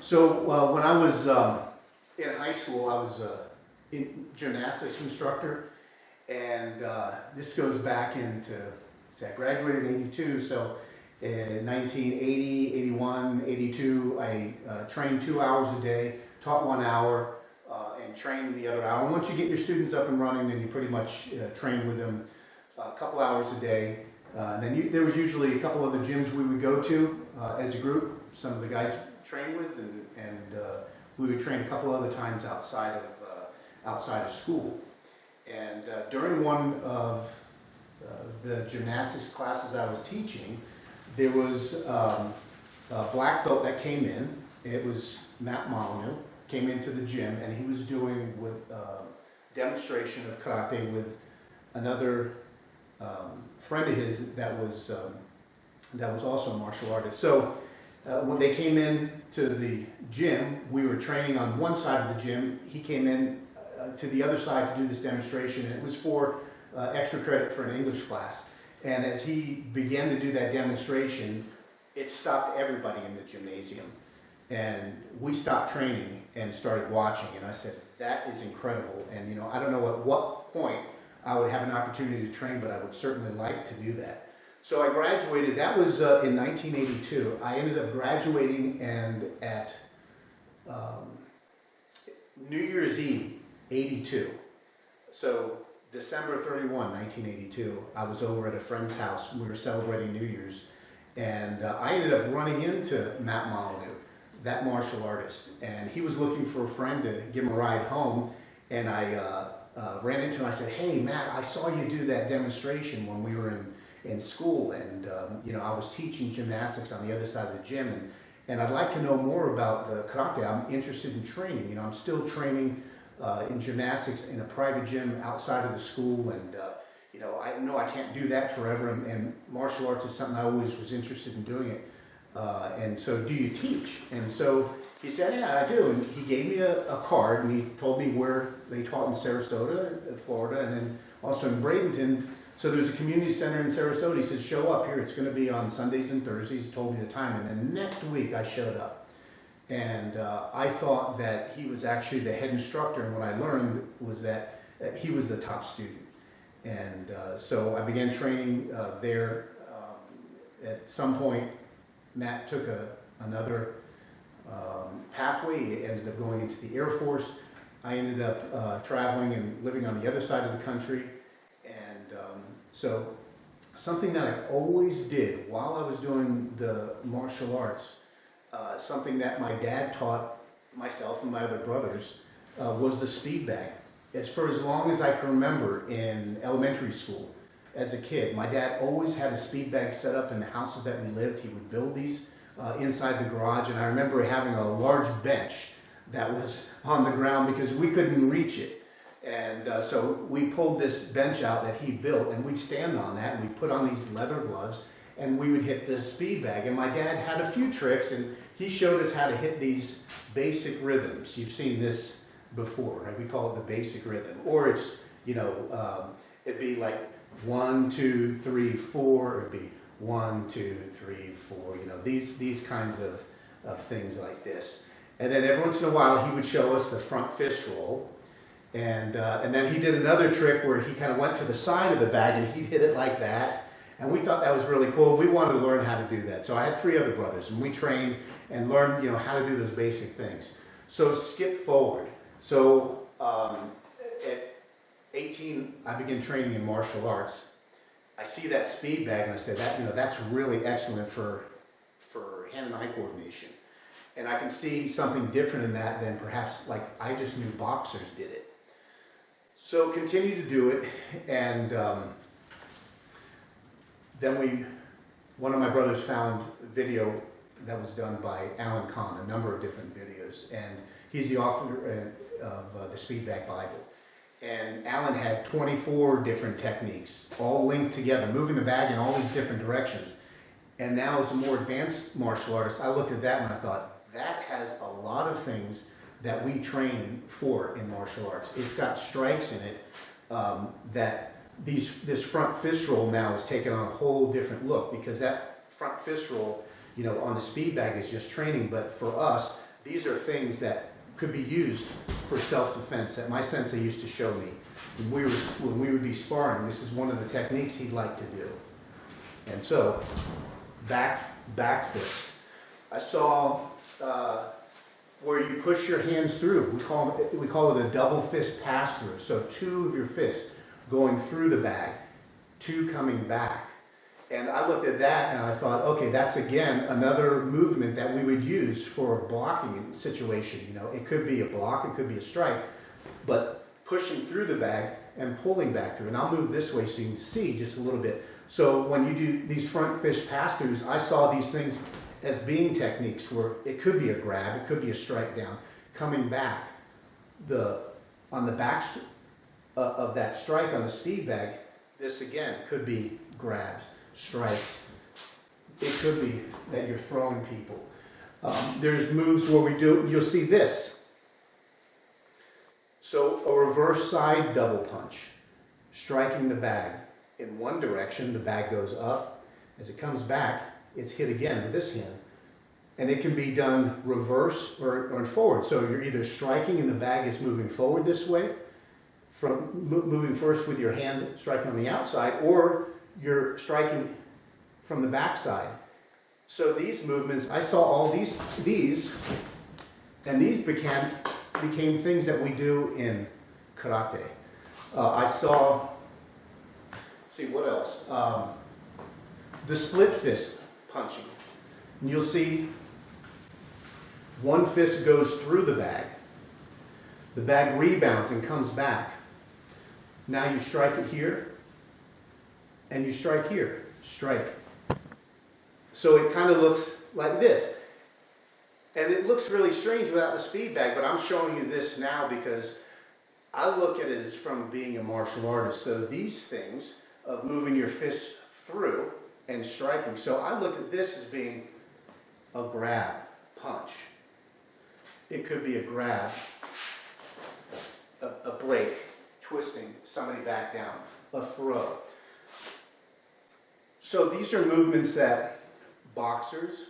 So when I was in high school, I was a gymnastics instructor, and this goes back into, I graduated in '82, so in 1980, 81, 82, I trained 2 hours a day, taught 1 hour, and trained the other hour. And once you get your students up and running, then you pretty much train with them a couple hours a day. And then there was usually a couple of the gyms we would go to as a group. Some of the guys trained with, and we would train a couple other times outside of school. And during one of the gymnastics classes I was teaching, there was a black belt that came in. It was Matt Molyneux, came into the gym, and he was doing with demonstration of karate with another friend of his that was also a martial artist. So when they came in to the gym, we were training on one side of the gym. He came in to the other side to do this demonstration, and it was for extra credit for an English class. And as he began to do that demonstration, it stopped everybody in the gymnasium. And we stopped training and started watching, and I said, that is incredible. And you know, I don't know at what point I would have an opportunity to train, but I would certainly like to do that. So I graduated, that was in 1982. I ended up graduating, and at New Year's Eve, 82. So December 31, 1982, I was over at a friend's house. We were celebrating New Year's, and I ended up running into Matt Molyneux, that martial artist, and he was looking for a friend to give him a ride home, and I ran into him. I said, hey Matt, I saw you do that demonstration when we were in school, and you know, I was teaching gymnastics on the other side of the gym, and I'd like to know more about the karate. I'm interested in training. You know, I'm still training in gymnastics in a private gym outside of the school, and you know I can't do that forever, and martial arts is something I always was interested in doing it. And so, do you teach? And so he said, yeah, I do. And he gave me a card, and he told me where they taught in Sarasota, Florida, and then also in Bradenton. So there's a community center in Sarasota. He said, show up here. It's going to be on Sundays and Thursdays. He told me the time. And then next week I showed up. And I thought that he was actually the head instructor. And what I learned was that he was the top student. And so I began training there. At some point, Matt took another pathway. He ended up going into the Air Force. I ended up traveling and living on the other side of the country. And so something that I always did while I was doing the martial arts, something that my dad taught myself and my other brothers, was the speed bag. For as long as I can remember in elementary school, as a kid, my dad always had a speed bag set up in the houses that we lived. He would build these inside the garage, and I remember having a large bench that was on the ground because we couldn't reach it. And so we pulled this bench out that he built, and we'd stand on that, and we'd put on these leather gloves, and we would hit the speed bag. And my dad had a few tricks, and he showed us how to hit these basic rhythms. You've seen this before, right? We call it the basic rhythm. Or it's, you know, it'd be like 1, 2, 3, 4. It'd be 1, 2, 3, 4. You know, these kinds of things like this. And then every once in a while, he would show us the front fist roll. And then he did another trick where he kind of went to the side of the bag and he'd hit it like that. And we thought that was really cool. We wanted to learn how to do that. So I had 3 other brothers, and we trained and learned, you know, how to do those basic things. So skip forward. So at 18, I began training in martial arts. I see that speed bag, and I said, that, you know, that's really excellent for hand and eye coordination. And I can see something different in that than perhaps like I just knew boxers did it. So continue to do it, and then one of my brothers found a video that was done by Alan Kahn, a number of different videos, and he's the author of the Speed Bag Bible. And Alan had 24 different techniques, all linked together, moving the bag in all these different directions. And now as a more advanced martial artist, I looked at that and I thought, that has a lot of things that we train for in martial arts. It's got strikes in it that this front fist roll now is taken on a whole different look, because that front fist roll, you know, on the speed bag is just training, but for us, these are things that could be used for self-defense that my sensei used to show me when we would be sparring. This is one of the techniques he'd like to do. And so, back fist. I saw where you push your hands through. We call it a double fist pass through. So two of your fists going through the bag, two coming back. And I looked at that and I thought, okay, that's again another movement that we would use for a blocking situation. You know, it could be a block, it could be a strike, but pushing through the bag and pulling back through. And I'll move this way so you can see just a little bit. So when you do these front fist pass throughs, I saw these things as being techniques where it could be a grab, it could be a strike down, coming back. On the back of that strike on the speed bag, this again could be grabs, strikes. It could be that you're throwing people. There's moves where you'll see this. So a reverse side double punch, striking the bag in one direction, the bag goes up. As it comes back, it's hit again with this hand. And it can be done reverse or forward. So you're either striking and the bag is moving forward this way, from moving first with your hand striking on the outside, or you're striking from the backside. So these movements, I saw all these, and these became things that we do in karate. I saw, let's see, what else? The split fist punching. And you'll see one fist goes through the bag rebounds and comes back. Now you strike it here, and you strike here, strike. So it kind of looks like this. And it looks really strange without the speed bag, but I'm showing you this now because I look at it as from being a martial artist. So these things of moving your fists through and striking. So I looked at this as being a grab, punch. It could be a grab, a break, twisting somebody back down, a throw. So these are movements that boxers,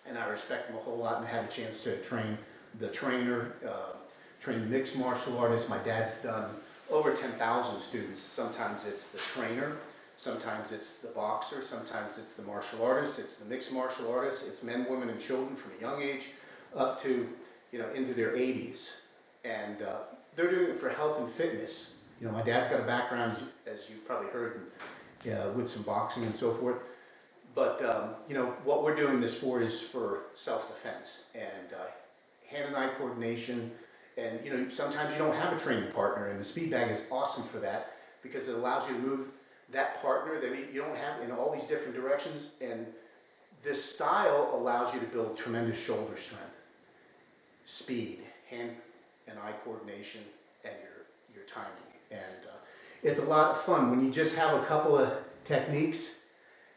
and I respect them a whole lot and had a chance to train the trainer, train mixed martial artists. My dad's done over 10,000 students. Sometimes it's the trainer, sometimes it's the boxer, sometimes it's the martial artist, it's the mixed martial artist, it's men, women, and children from a young age up to, into their 80s. And they're doing it for health and fitness. My dad's got a background, as you probably heard, with some boxing and so forth. But, what we're doing this for is for self-defense and hand and eye coordination. And, sometimes you don't have a training partner, and the speed bag is awesome for that because it allows you to move that partner that you don't have in all these different directions. And this style allows you to build tremendous shoulder strength, speed, hand and eye coordination, and your timing. And it's a lot of fun when you just have a couple of techniques.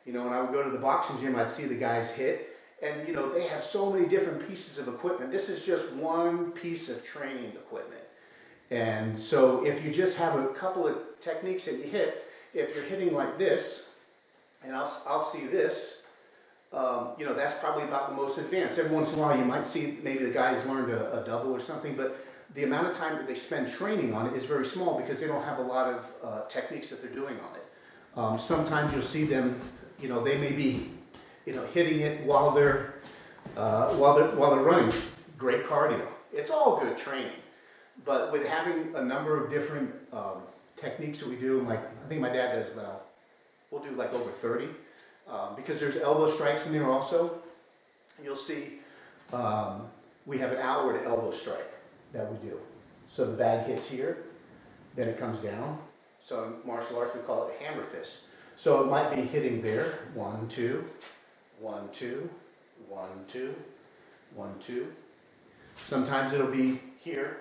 When I would go to the boxing gym, I'd see the guys hit, and they have so many different pieces of equipment. This is just one piece of training equipment. And so if you just have a couple of techniques that you hit, if you're hitting like this, and I'll see this, that's probably about the most advanced. Every once in a while you might see maybe the guy has learned a double or something, but the amount of time that they spend training on it is very small because they don't have a lot of techniques that they're doing on it. Sometimes you'll see them, they may be, hitting it while they're running. Great cardio. It's all good training, but with having a number of different techniques that we do, like I think my dad does now, we'll do like over 30, because there's elbow strikes in there also. You'll see we have an outward elbow strike that we do. So the bag hits here, then it comes down. So in martial arts we call it a hammer fist. So it might be hitting there, 1, 2, 1, 2, 1, 2, 1, 2. Sometimes it'll be here,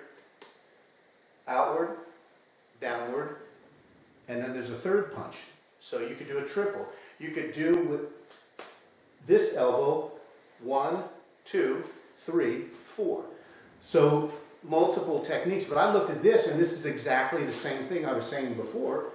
outward, downward, and then there's a third punch. So you could do a triple. You could do with this elbow, 1, 2, 3, 4. So multiple techniques, but I looked at this and this is exactly the same thing I was saying before.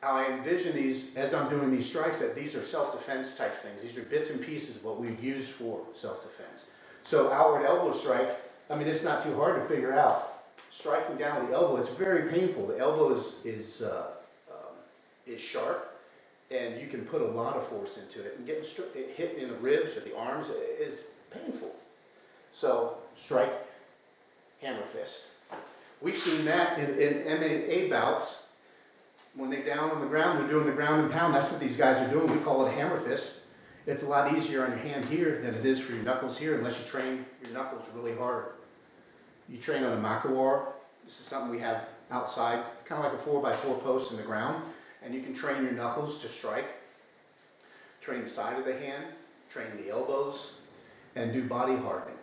How I envision these, as I'm doing these strikes, that these are self-defense type things. These are bits and pieces of what we use for self-defense. So outward elbow strike, I mean, it's not too hard to figure out. Striking down with the elbow, it's very painful. The elbow is sharp, and you can put a lot of force into it. And getting hit in the ribs or the arms is painful. So strike, hammer fist. We've seen that in MMA bouts. When they're down on the ground, they're doing the ground and pound. That's what these guys are doing. We call it a hammer fist. It's a lot easier on your hand here than it is for your knuckles here, unless you train your knuckles really hard. You train on a makiwara. This is something we have outside, kind of like a 4x4 post in the ground. And you can train your knuckles to strike. Train the side of the hand, train the elbows, and do body hardening.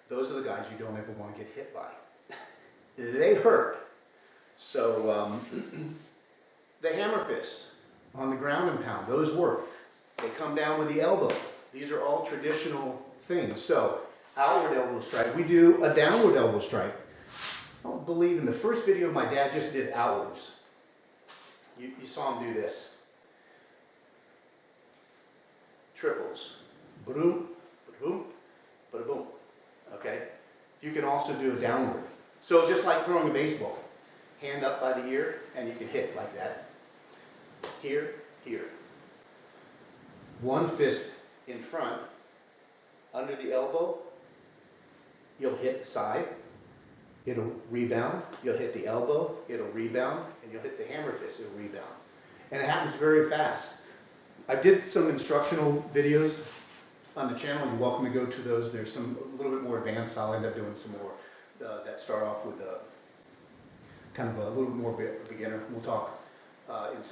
Those are the guys you don't ever want to get hit by. They hurt. So the hammer fists on the ground and pound, those work. They come down with the elbow. These are all traditional things. So outward elbow strike. We do a downward elbow strike. I don't believe in the first video my dad just did outwards. You saw him do this. Triples. Ba-doom, ba-doom, ba-boom. Okay? You can also do a downward. So just like throwing a baseball. Hand up by the ear, and you can hit like that. Here, here. One fist in front, under the elbow. You'll hit the side. It'll rebound. You'll hit the elbow. It'll rebound. And you'll hit the hammer fist. It'll rebound. And it happens very fast. I did some instructional videos on the channel. You're welcome to go to those. There's some a little bit more advanced. I'll end up doing some more that start off with kind of a little bit more beginner. We'll talk in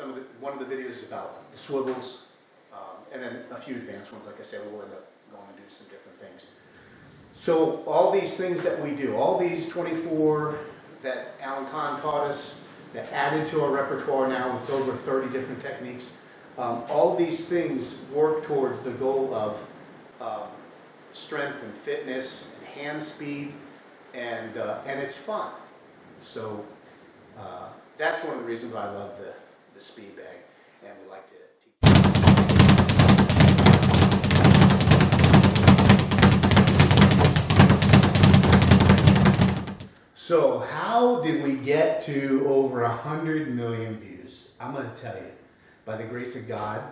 one of the videos is about the swivels, and then a few advanced ones. Like I said, we'll end up going and do some different things. So all these things that we do, all these 24 that Alan Kahn taught us, that added to our repertoire now, it's over 30 different techniques. All these things work towards the goal of strength and fitness and hand speed, and it's fun. So that's one of the reasons why I love the speed bag, and we like to teach. So how did we get to over 100 million views? I'm going to tell you, by the grace of God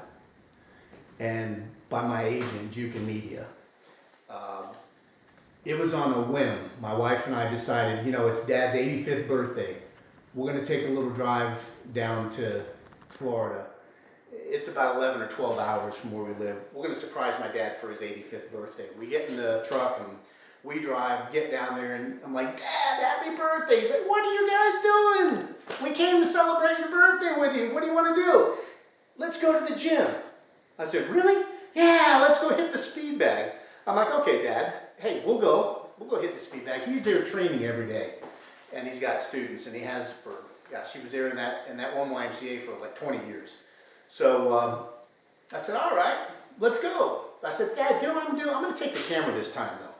and by my agent, Jukin Media. It was on a whim. My wife and I decided, it's Dad's 85th birthday. We're going to take a little drive down to Florida. It's about 11 or 12 hours from where we live. We're going to surprise my dad for his 85th birthday. We get in the truck and we drive, get down there, and I'm like, Dad, happy birthday. He's like, what are you guys doing? We came to celebrate your birthday with you. What do you want to do? Let's go to the gym. I said, really? Yeah, let's go hit the speed bag. I'm like, okay, Dad. Hey, we'll go hit the speed bag. He's there training every day, and he's got students, and he has for, he was there in that one YMCA for like 20 years. So I said, all right, let's go. I said, Dad, you know what I'm going to do? I'm going to take the camera this time, though,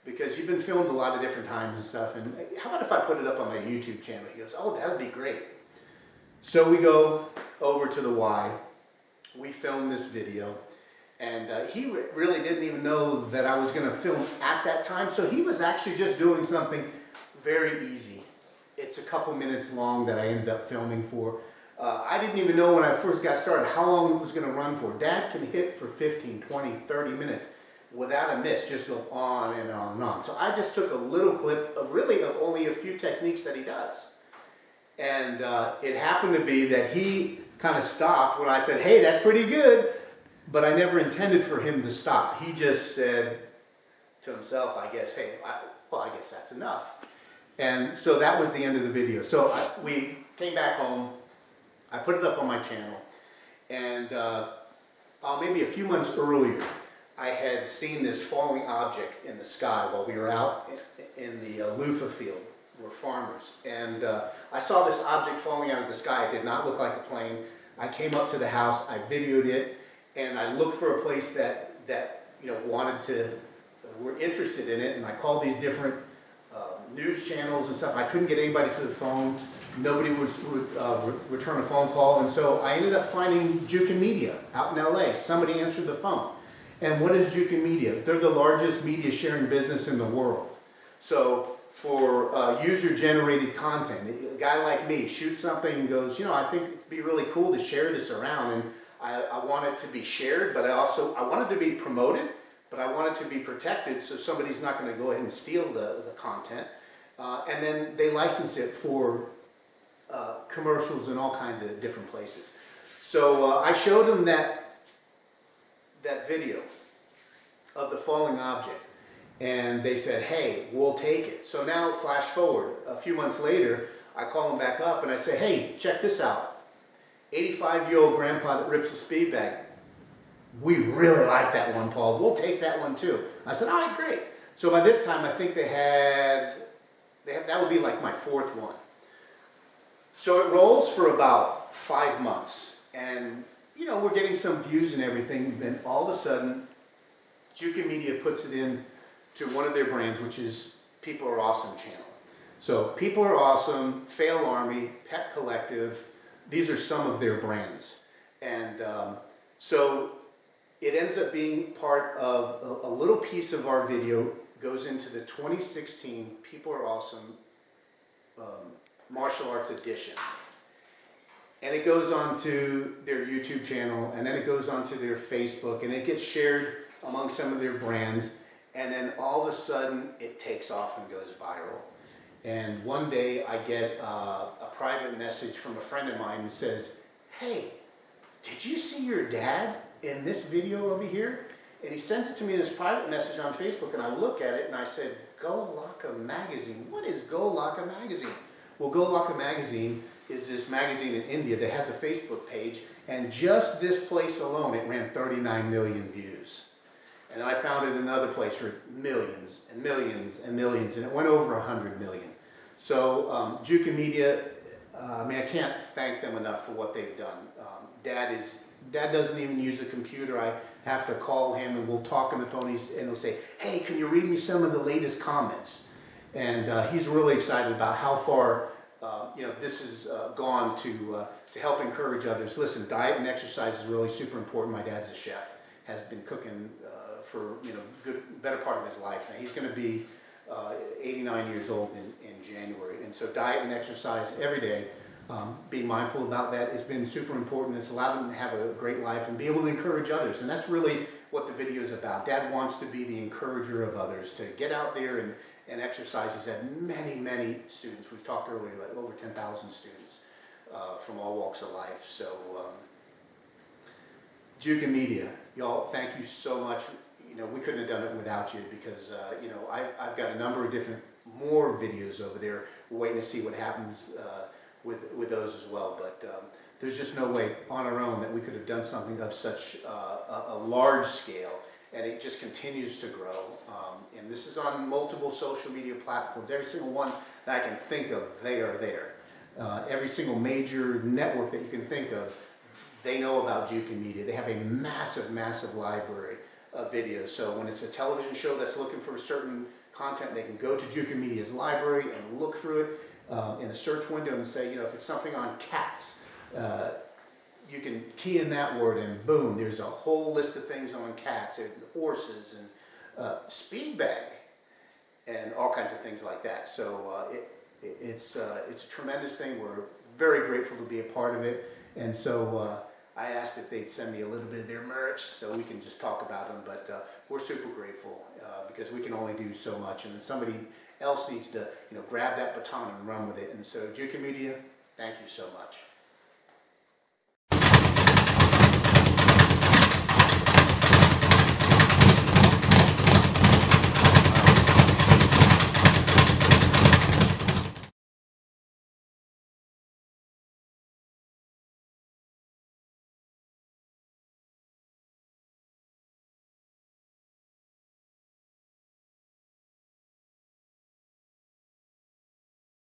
because you've been filmed a lot of different times and stuff, and how about if I put it up on my YouTube channel? He goes, oh, that would be great. So we go over to the Y. We film this video. And he really didn't even know that I was going to film at that time. So he was actually just doing something very easy. It's a couple minutes long that I ended up filming for. I didn't even know when I first got started how long it was going to run for. Dad can hit for 15, 20, 30 minutes without a miss. Just go on and on and on. So I just took a little clip of only a few techniques that he does. And it happened to be that he kind of stopped when I said, hey, that's pretty good. But I never intended for him to stop. He just said to himself, I guess, hey, I guess that's enough. And so that was the end of the video. So we came back home. I put it up on my channel. And maybe a few months earlier, I had seen this falling object in the sky while we were out in the loofah field. We're farmers. And I saw this object falling out of the sky. It did not look like a plane. I came up to the house. I videoed it. And I looked for a place that were interested in it, and I called these different news channels and stuff. I couldn't get anybody to the phone. Nobody would return a phone call, and so I ended up finding Jukin Media out in LA. Somebody answered the phone, And what is Jukin Media? They're the largest media sharing business in the world. So for user-generated content, a guy like me shoots something and goes, I think it'd be really cool to share this around, and I want it to be shared, but I want it to be promoted, but I want it to be protected so somebody's not going to go ahead and steal the content. And then they license it for commercials in all kinds of different places. So I showed them that video of the falling object, and they said, hey, we'll take it. So now flash forward a few months later, I call them back up and I say, hey, check this out. 85-year-old grandpa that rips a speed bag. We really like that one, Paul. We'll take that one too. I said, all right, great. So by this time, I think that would be like my fourth one. So it rolls for about 5 months, and we're getting some views and everything. Then all of a sudden, Jukin Media puts it in to one of their brands, which is People Are Awesome channel. So People Are Awesome, Fail Army, Pet Collective, these are some of their brands. And so it ends up being part of a little piece of our video goes into the 2016 People Are Awesome Martial Arts Edition. And it goes on to their YouTube channel, and then it goes on to their Facebook, and it gets shared among some of their brands, and then all of a sudden it takes off and goes viral. And one day I get a private message from a friend of mine and says, hey, did you see your dad in this video over here? And he sends it to me in this private message on Facebook, and I look at it and I said, Go Laka Magazine. What is Go Laka Magazine? Well, Go Laka Magazine is this magazine in India that has a Facebook page, and just this place alone, it ran 39 million views. And I found it in another place for millions and millions and millions, and it went over 100 million. So Jukin Media, I can't thank them enough for what they've done. Dad doesn't even use a computer. I have to call him, and we'll talk on the phone, and he'll say, hey, can you read me some of the latest comments? And he's really excited about how far this has gone to help encourage others. Listen, diet and exercise is really super important. My dad's a chef, has been cooking for better part of his life. Now he's going to be 89 years old in January, and so diet and exercise every day. Being mindful about that, it's been super important. It's allowed him to have a great life and be able to encourage others, and that's really what the video is about. Dad wants to be the encourager of others, to get out there and exercise. He's had many students. We've talked earlier, like over 10,000 students from all walks of life. So Jukin Media, y'all, thank you so much. We couldn't have done it without you, because I've got a number of different more videos over there. We're waiting to see what happens with those as well. But there's just no way on our own that we could have done something of such a large scale, and it just continues to grow. And this is on multiple social media platforms. Every single one that I can think of, they are there. Every single major network that you can think of, they know about Jukin Media. They have a massive library of videos. So when it's a television show that's looking for a certain content, they can go to Jukin Media's library and look through it in a search window and say, if it's something on cats, you can key in that word and boom, there's a whole list of things on cats and horses and speed bag and all kinds of things like that. So it's a tremendous thing. We're very grateful to be a part of it. And so I asked if they'd send me a little bit of their merch so we can just talk about them. But we're super grateful because we can only do so much. And then somebody else needs to grab that baton and run with it. And so Jukin Media, thank you so much.